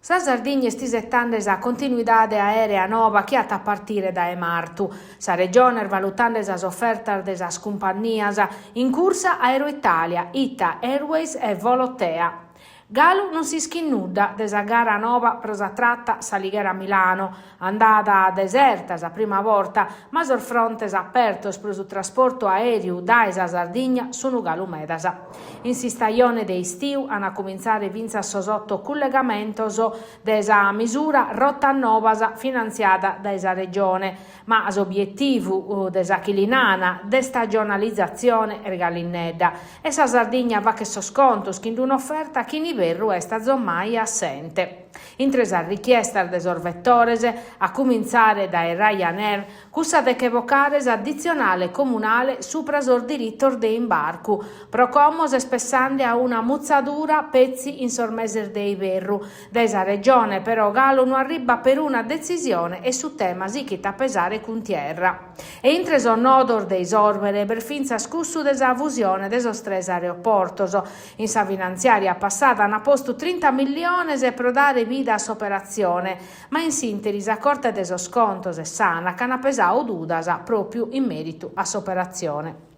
Sa Sardegna stisettando a continuidade aerea nova che a partire da Martu. Sa regione valutando as offertas desas compagnias in corsa Aero Italia, Ita Airways e Volotea. Galu non si schinnudda desa gara nova prosa tratta Saligera Milano, andata deserta sa prima volta, ma sul fronte apertos pro su trasporto aereo da esa Sardegna sono Galu medasa. In si stagione dei stiu hanno cominciare vinza sosotto collegamentos desa misura rotta novasa finanziata da esa regione, ma as obiettivo desa chilinana destagionalizzazione regalinedda. Esa Sardegna va che soscontos che in un'offerta che ni verru esta zommai assente. Intresa richiesta des orvettores, a cominciare dai Ryanair, cussa de che vocares addizionale comunale suprasor dirittor de imbarco, procomos e spessande a una muzzadura pezzi in sormeser dei verru. Desa regione però Galo non arriba per una decisione e su tema si chita pesare con tierra. E intreso nodor dei sorbere per finza scussu desa fusione desos tres aeroportos. In sa finanziaria passata hanno posto 30 milioni e pro dare vita a s'operazione, ma in sintesi sa corte desos contos e sana che hanno pesato dudasa proprio in merito a s'operazione.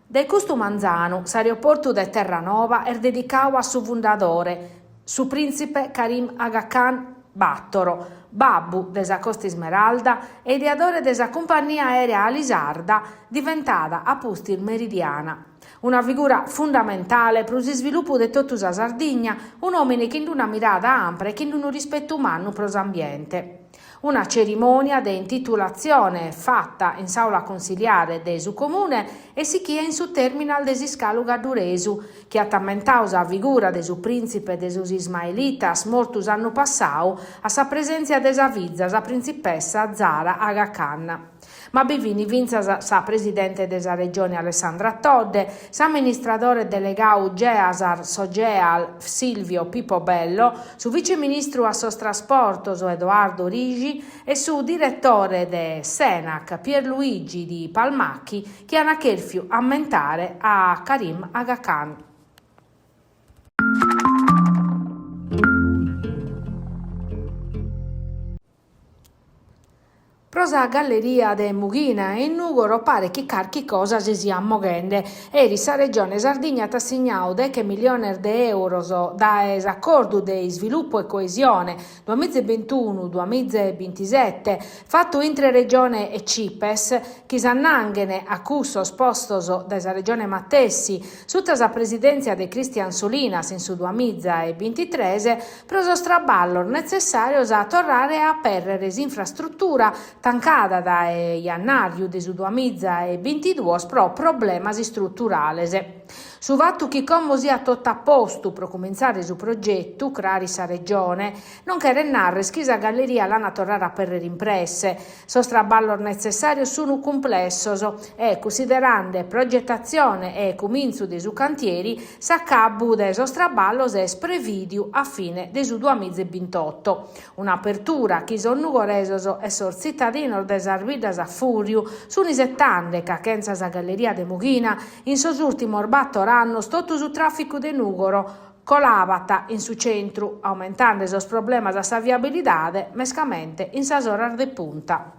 Del Custu Manzano, s'aeroporto de Terranova è dedicato a suo fondatore, su principe Karim Aga Khan Battoro, babbu desa Costa Smeralda e ideatore desa compagnia aerea Alisarda, diventata appunto il Meridiana. Una figura fondamentale per lo sviluppo di tutta la Sardegna, un uomo che in una mirata ampia e che in un rispetto umano per l'ambiente. Una cerimonia di intitolazione fatta in saula consiliare de su comune e si chia in su terminal de Siscalu Gadduresu, che ha tammentato la figura de su principe de sus Ismaelitas mortus anno passau a sa presenza de sa vizza, sa principessa Zara Aga Khan. Ma bivini vinza sa presidente della regione Alessandra Todde, sa amministratore delegato Geasar Sogeal Silvio Pippo Bello, su viceministro a sostrasporto Edoardo Rigi e su direttore de Senac Pierluigi di Palmacchi che hanno cherfiu ammentare a Karim Aga Khan. Prosa galleria de Mughina e in Nugoro pare che carchi cosa si sia moghende. Eri sa regione Sardegna t'assignau che milioni di euro da accordo di sviluppo e coesione 2021-2027 fatto intre regione e Cipes che s'annanghene a cusso spostoso da regione Mattessi sutta sa presidenza de Cristian Solinas in su 2023 proso straballo necessario a tornare a perrere infrastruttura tancada da Iannariu de su 2022 pro problemas strutturales. Su fatto che come sia tutto a posto per cominciare su progetto, creare sa regione, non che rennarre schisa galleria l'hanno tornare a perrere impresse, sostraballo necessario sono complesso e considerando progettazione e comincio dei su cantieri, s'accabu dei sostraballos è previdio a fine dei su 2028. Un'apertura che sono nugoresos e sor cittadino desarvidas a furiu, su nisettande cacenza sa galleria de Mughina, in sos ultimo orbatto anno stotto su traffico de Nugoro, colabata in su centro, aumentando esos problemas a sa viabilidade, mescamente in sas oras de punta.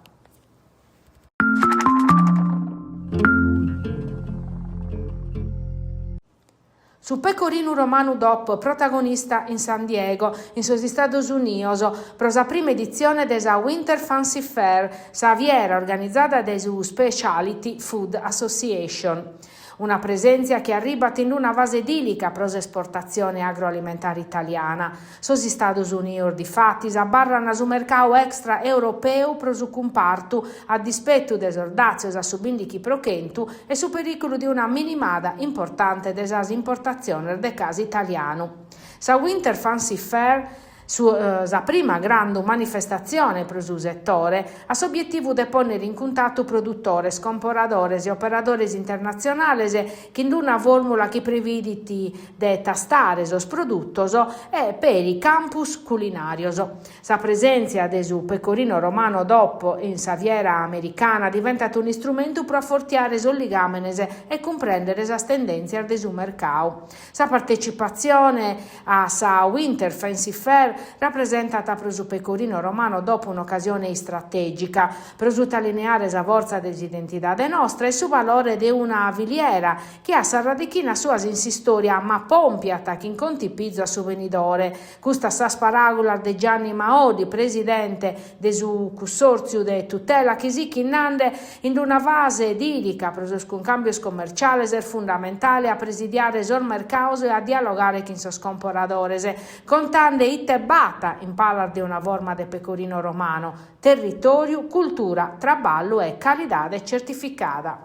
Su Pecorino Romano DOP, protagonista in San Diego, in sos Estados Unidos, pro sa prima edizione desa Winter Fancy Fair, sa fiera organizzata da su Specialty Food Association. Una presenza che arriva in una fase idillica per l'esportazione agroalimentare italiana. Sos Stati Uniti di fatti s'abbarrano su mercato extra europeo per su comparto a dispetto des ordazios a subindichi prochentu e su pericolo di una minimada importante desas importazioni del caso italiano. Sa Winter Fancy Fair La prima grande manifestazione per il settore ha l'obiettivo di ponere in contatto produttori, comporadores e operatori internazionali che in una formula che prevede di tastare i prodotti e per i campus culinari. La presenza del pecorino romano dopo in Saviera americana è diventato un strumento per affortiare i legami e comprendere le tendenze del mercato. La partecipazione a sa Winter Fancy Fair rappresentata per il pecorino romano dopo un'occasione strategica per sottolineare la forza dell'identità nostra e il valore di una filiera che ha sarradichina sua in storia ma pompiata che in conti pizzo a suo venidore. Questa sa sparagola di Gianni Maodi, presidente del suo consorzio di tutela che si chinnande in una fase idilica per i scambi commerciali è fondamentale a presidiare il mercato e a dialogare con i comporadori, contando itte bata in parlar di una forma di pecorino romano, territorio, cultura, traballo e qualità certificata.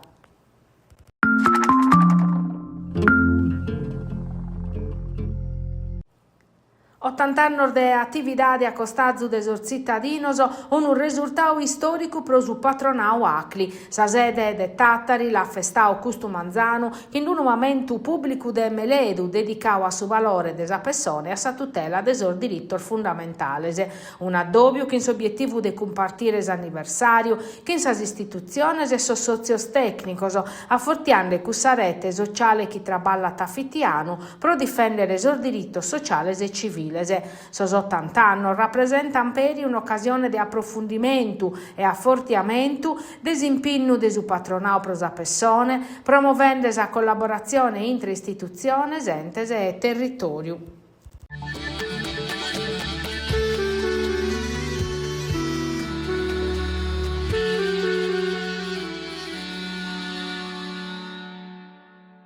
80 anni di attività di accostaggio dei cittadini hanno un risultato storico per il patronao Acli. La sede de Tattari l'ha festato Custo Manzano in un momento pubblico de Meledu dedicato a suo valore della persona e a sua tutela dei suoi diritti fondamentali. Un addobbio che in obiettivo di compartire l'anniversario che in sas istituzioni e sos sozios tecnicos affortiando questa rete sociale che traballa tafitiano per difendere i suoi diritti sociali e civili. Sos 80 anni rappresentano per un'occasione di approfondimento e affortiamento dell'impegno del patronale per le persone, promuovendo la collaborazione tra istituzioni, enti e territorio.